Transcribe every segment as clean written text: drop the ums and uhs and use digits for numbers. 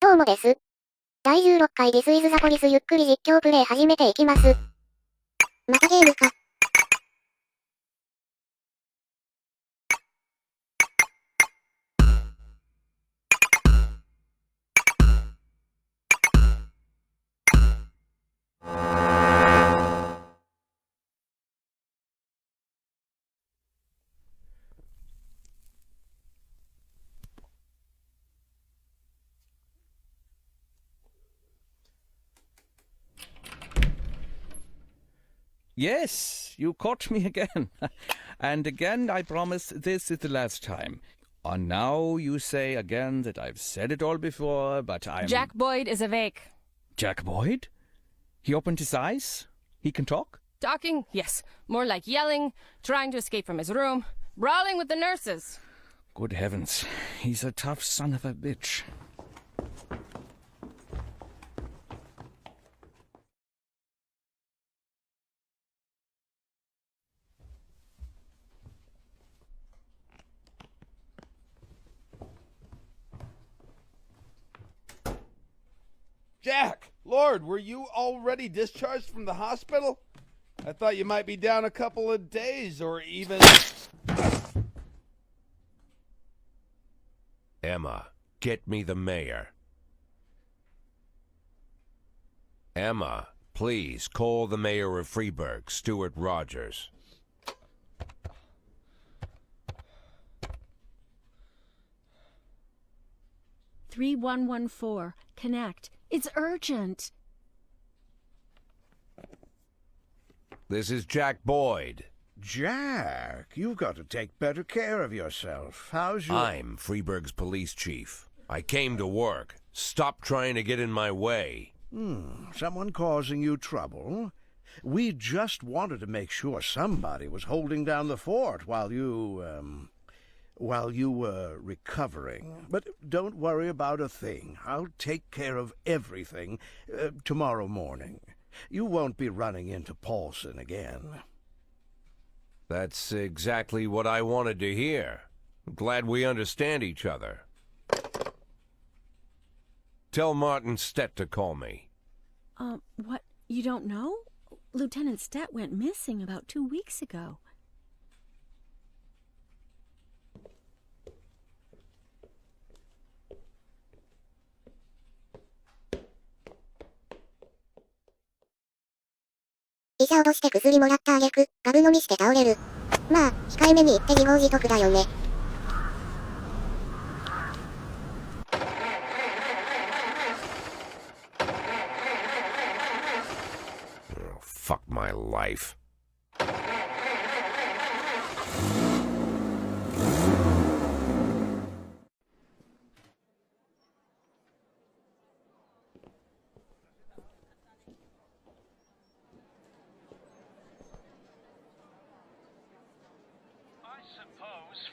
どうもです。第16回This is the Policeゆっくり実況プレイ始めていきます。またゲームか。Yes, you caught me again. And again, I promise this is the last time. And now you say again that I've said it all before, but I'm... Jack Boyd is awake. Jack Boyd? He opened his eyes? He can talk? Talking? Yes. More like yelling, trying to escape from his room, brawling with the nurses. Good heavens, he's a tough son of a bitch. Jack! Lord, were you already discharged from the hospital? I thought you might be down a couple of days or even... Emma, get me the mayor. Emma, please call the mayor of Freeburg, Stuart Rogers. (3114) Connect. It's urgent. This is Jack Boyd. Jack, you've got to take better care of yourself. How's your... I'm Freeburg's police chief. I came to work. Stop trying to get in my way. Someone causing you trouble? We just wanted to make sure somebody was holding down the fort while you were recovering. But don't worry about a thing. I'll take care of everything tomorrow morning. You won't be running into Paulson again. That's exactly what I wanted to hear. I'm glad we understand each other. Tell Martin Stett to call me. What? You don't know? Lieutenant Stett went missing about 2 weeks ago.医者脅して薬もらった挙句、ガブ飲みして倒れる。まあ、控えめに言って自業自得だよね。Oh, fuck my life.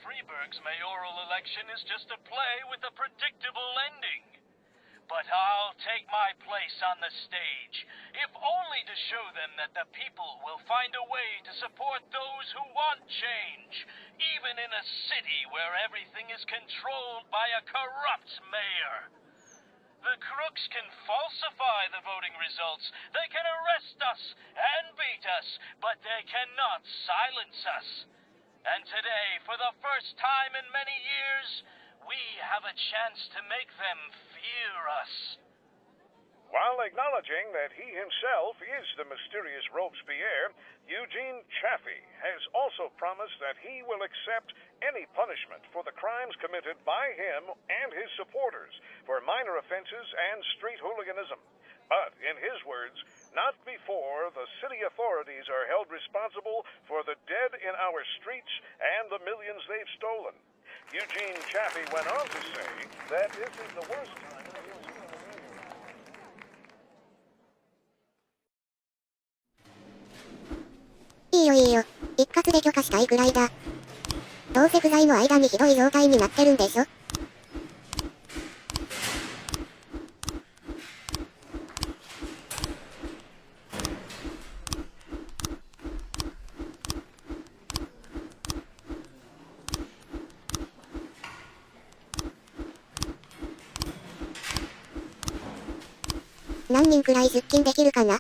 Freeburg's mayoral election is just a play with a predictable ending. But I'll take my place on the stage, if only to show them that the people will find a way to support those who want change, even in a city where everything is controlled by a corrupt mayor. The crooks can falsify the voting results, they can arrest us and beat us, but they cannot silence us. And today, for the first time in many years, we have a chance to make them fear us. While acknowledging that he himself is the mysterious Robespierre, Eugene Chaffee has also promised that he will accept any punishment for the crimes committed by him and his supporters for minor offenses and street hooliganism. But, in his words, not before the city authorities are held responsible for the dead in our streets and the millions they've stolen. Eugene Chaffee went on to say that this is the worst time... いいよいいよ。一括で許可したいくらいだ。どうせ不在の間にひどい状態になってるんでしょ。何人くらい出勤できるかな。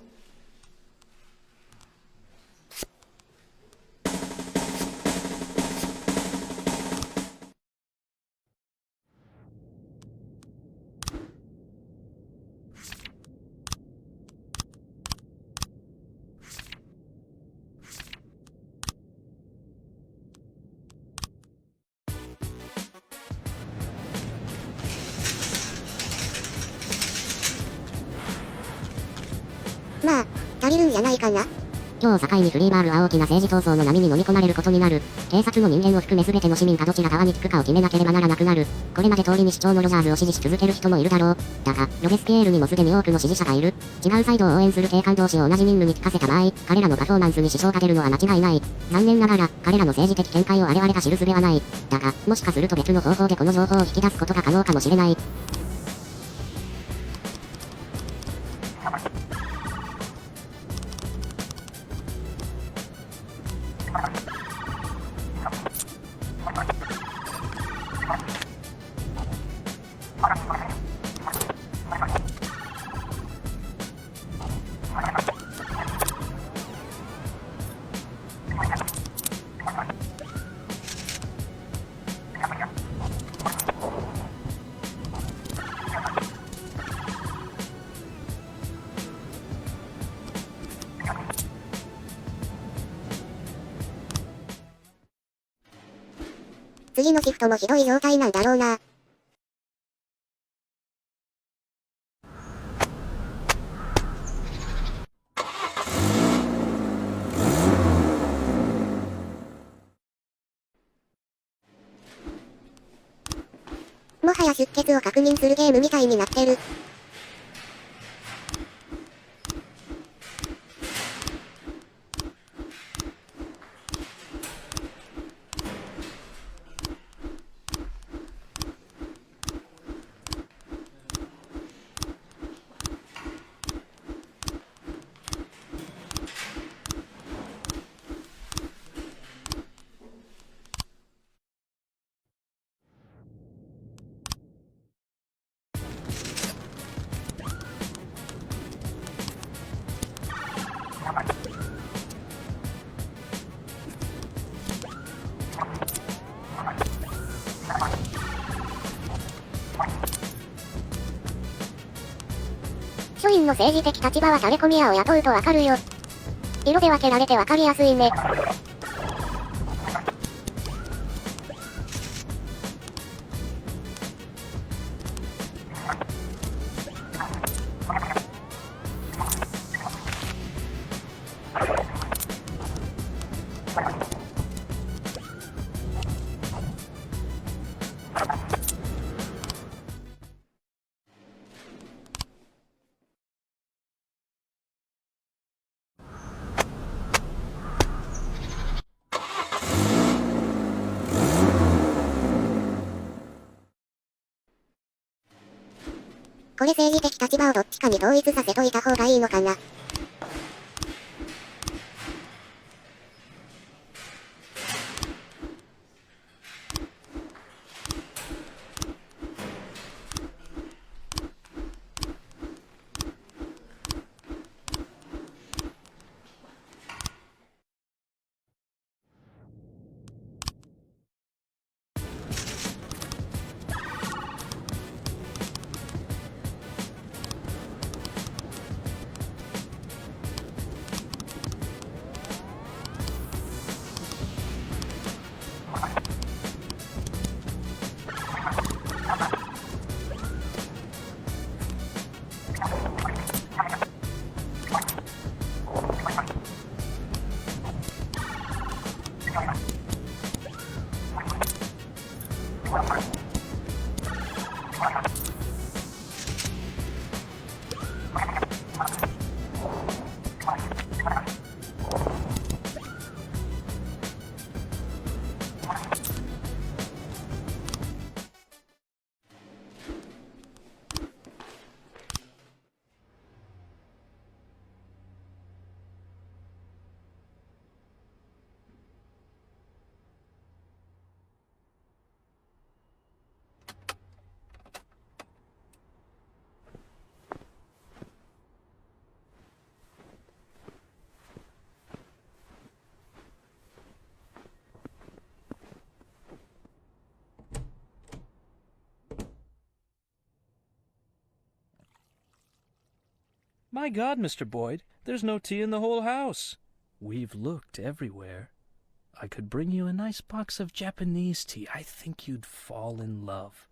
まあ、足りるんじゃないかな。今日を境にフリーバーグは大きな政治闘争の波に飲み込まれることになる。警察の人間を含め全ての市民がどちら側につくかを決めなければならなくなる。これまで通りに主張のロジャーズを支持し続ける人もいるだろう。だが、ロベスピエールにもすでに多くの支持者がいる。違うサイドを応援する警官同士を同じ任務に就かせた場合、彼らのパフォーマンスに支障が出るのは間違いない。残念ながら、彼らの政治的見解を我々が知る術はない。だが、もしかすると別の方法でこの情報を引き出すことが可能かもしれない。次のシフトもひどい状態なんだろうな。もはや出血を確認するゲームみたいになってる。署員の政治的立場はタレコミ屋を雇うとわかるよ。色で分けられてわかりやすいね。これ政治的立場をどっちかに統一させといた方がいいのかな。My God, Mr. Boyd, there's no tea in the whole house. We've looked everywhere. I could bring you a nice box of Japanese tea. I think you'd fall in love.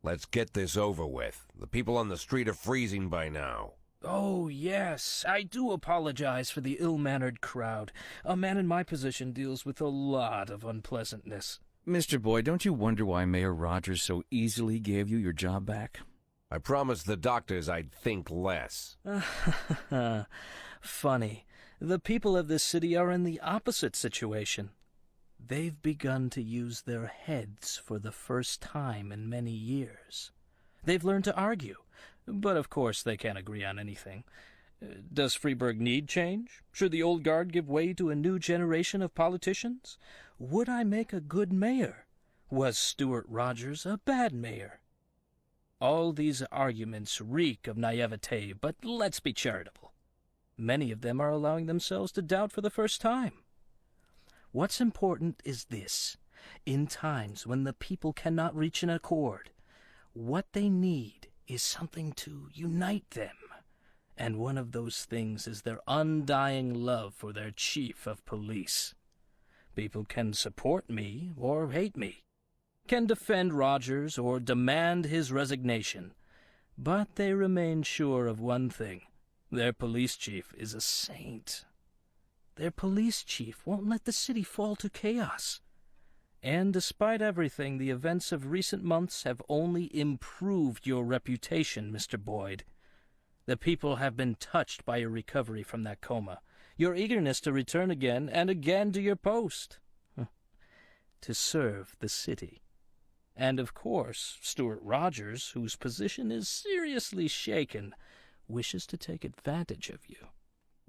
Let's get this over with. The people on the street are freezing by now. Oh, yes. I do apologize for the ill-mannered crowd. A man in my position deals with a lot of unpleasantness. Mr. Boyd, don't you wonder why Mayor Rogers so easily gave you your job back? I promised the doctors I'd think less. Funny. The people of this city are in the opposite situation. They've begun to use their heads for the first time in many years. They've learned to argue, but of course they can't agree on anything. Does Freeburg need change? Should the old guard give way to a new generation of politicians? Would I make a good mayor? Was Stuart Rogers a bad mayor? All these arguments reek of naivete, but let's be charitable. Many of them are allowing themselves to doubt for the first time. What's important is this. In times when the people cannot reach an accord, what they need is something to unite them. And one of those things is their undying love for their chief of police. People can support me or hate me, can defend Rogers or demand his resignation, but they remain sure of one thing. Their police chief is a saint. Their police chief won't let the city fall to chaos. And despite everything, the events of recent months have only improved your reputation, Mr. Boyd. The people have been touched by your recovery from that coma, your eagerness to return again and again to your post, to serve the city. And of course, Stuart Rogers, whose position is seriously shaken, wishes to take advantage of you.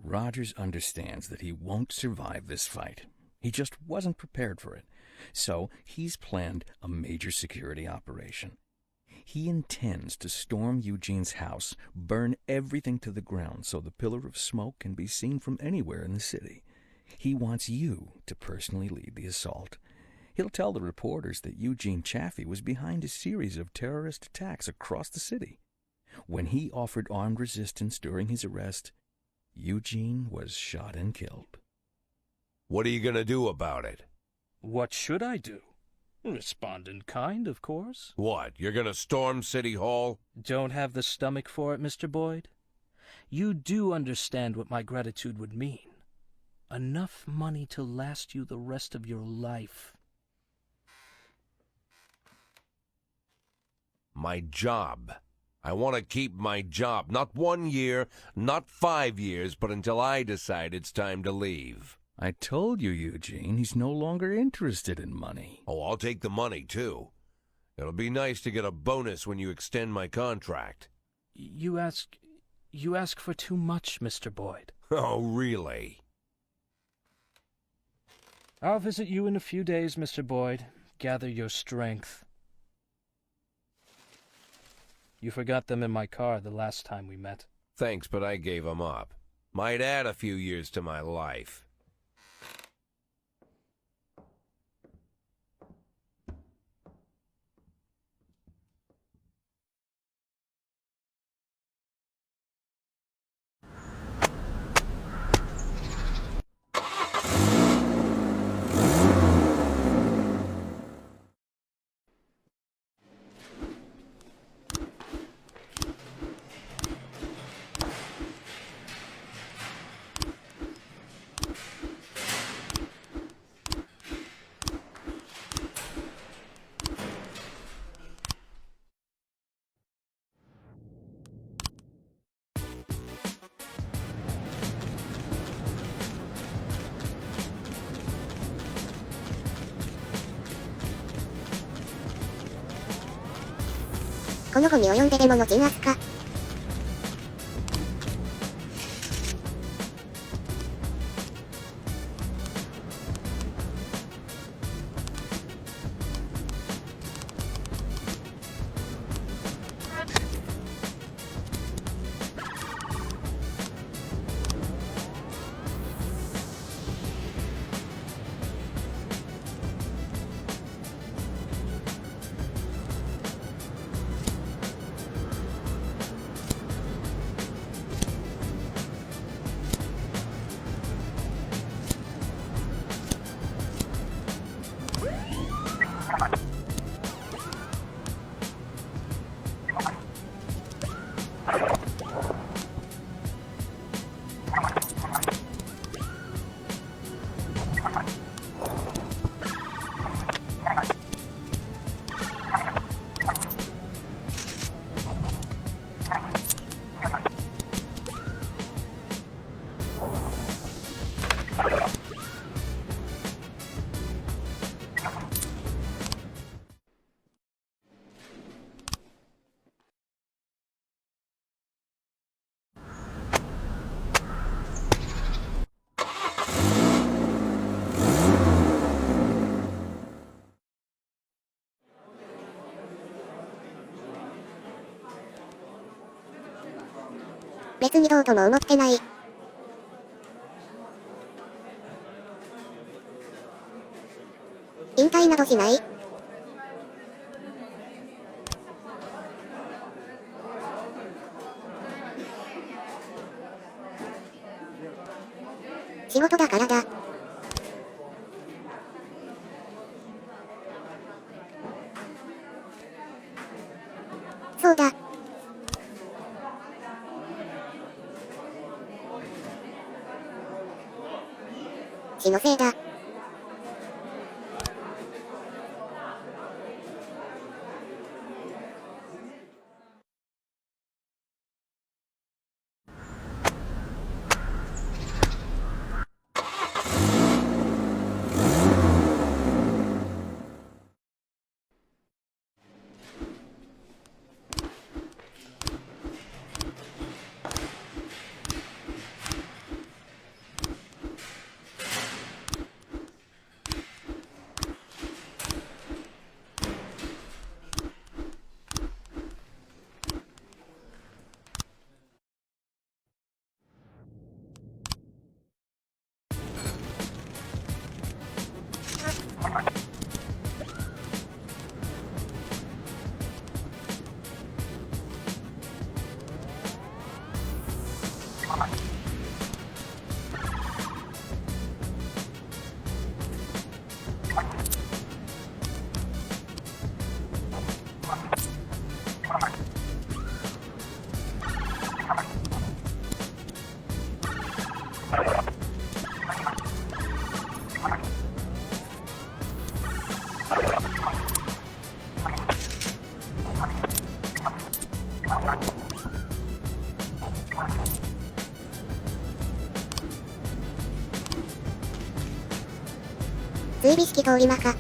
Rogers understands that he won't survive this fight. He just wasn't prepared for it. So he's planned a major security operation. He intends to storm Eugene's house, burn everything to the ground so the pillar of smoke can be seen from anywhere in the city. He wants you to personally lead the assault. He'll tell the reporters that Eugene Chaffee was behind a series of terrorist attacks across the city. When he offered armed resistance during his arrest, Eugene was shot and killed. What are you going to do about it? What should I do? Respond in kind, of course. What, you're going to storm City Hall? Don't have the stomach for it, Mr. Boyd? You do understand what my gratitude would mean. Enough money to last you the rest of your life. My job. I want to keep my job. Not 1 year, not 5 years, but until I decide it's time to leave. I told you, Eugene, he's no longer interested in money. Oh, I'll take the money, too. It'll be nice to get a bonus when you extend my contract. You ask for too much, Mr. Boyd. Oh, really? I'll visit you in a few days, Mr. Boyd. Gather your strength. You forgot them in my car the last time we met. Thanks, but I gave them up. Might add a few years to my life. .この後に及んででもの鎮圧か。別にどうとも思ってない。引退などしない。仕事だからだ。そうだ。気のせいだ。追尾式通り魔か。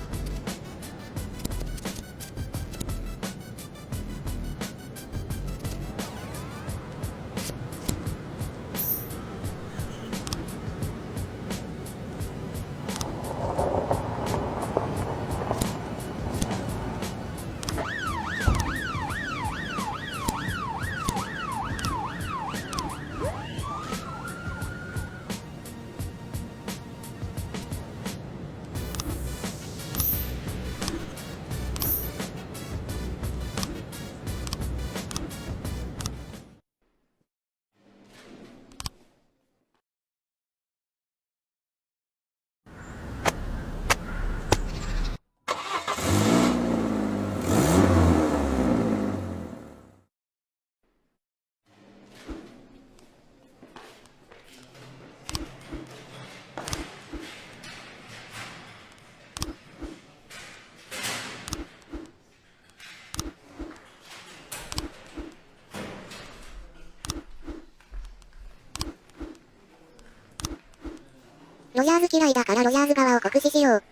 ロジャーズ嫌いだからロジャーズ側を酷使しよう。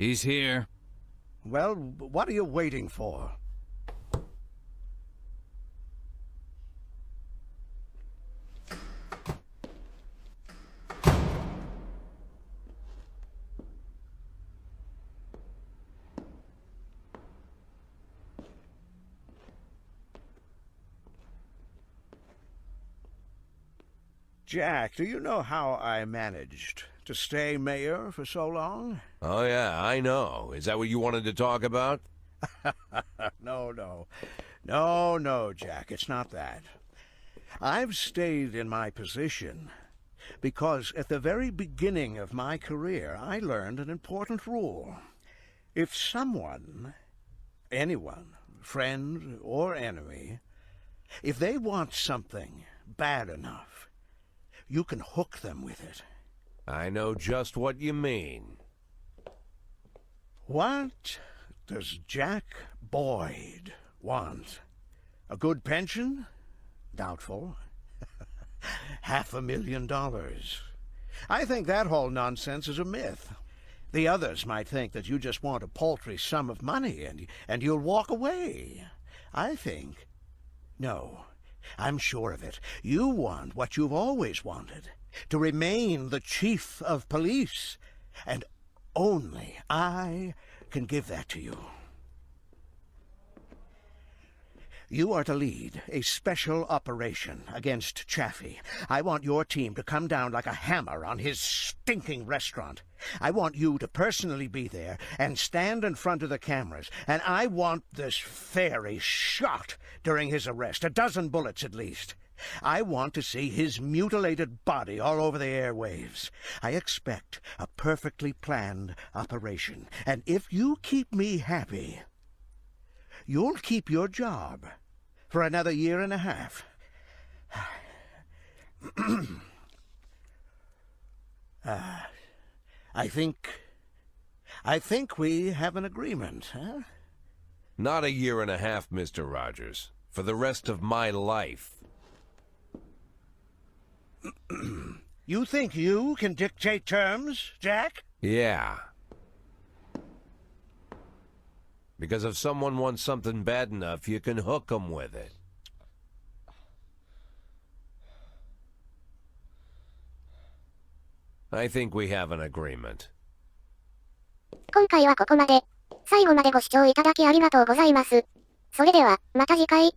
He's here. Well, what are you waiting for? Jack, do you know how I managed to stay mayor for so long? Oh, yeah, I know. Is that what you wanted to talk about? No, Jack, it's not that. I've stayed in my position because at the very beginning of my career, I learned an important rule. If someone, anyone, friend or enemy, if they want something bad enough, you can hook them with it. I know just what you mean. What does Jack Boyd want? A good pension? Doubtful. $500,000. I think that whole nonsense is a myth. The others might think that you just want a paltry sum of money and you'll walk away. I think... No, I'm sure of it. You want what you've always wanted. To remain the chief of police. And only I can give that to you. You are to lead a special operation against Chaffee. I want your team to come down like a hammer on his stinking restaurant. I want you to personally be there and stand in front of the cameras. And I want this fairy shot during his arrest. 12 bullets at least. I want to see his mutilated body all over the airwaves. I expect a perfectly planned operation. And if you keep me happy, you'll keep your job for another 1.5 years. I think we have an agreement, huh? Not 1.5 years, Mr. Rogers. For the rest of my life. You think you can dictate terms, Jack? Yeah. Because if someone wants something bad enough, you can hook them with it. I think we have an agreement. 今回はここまで。最後までご視聴いただきありがとうございます。それでは、また次回。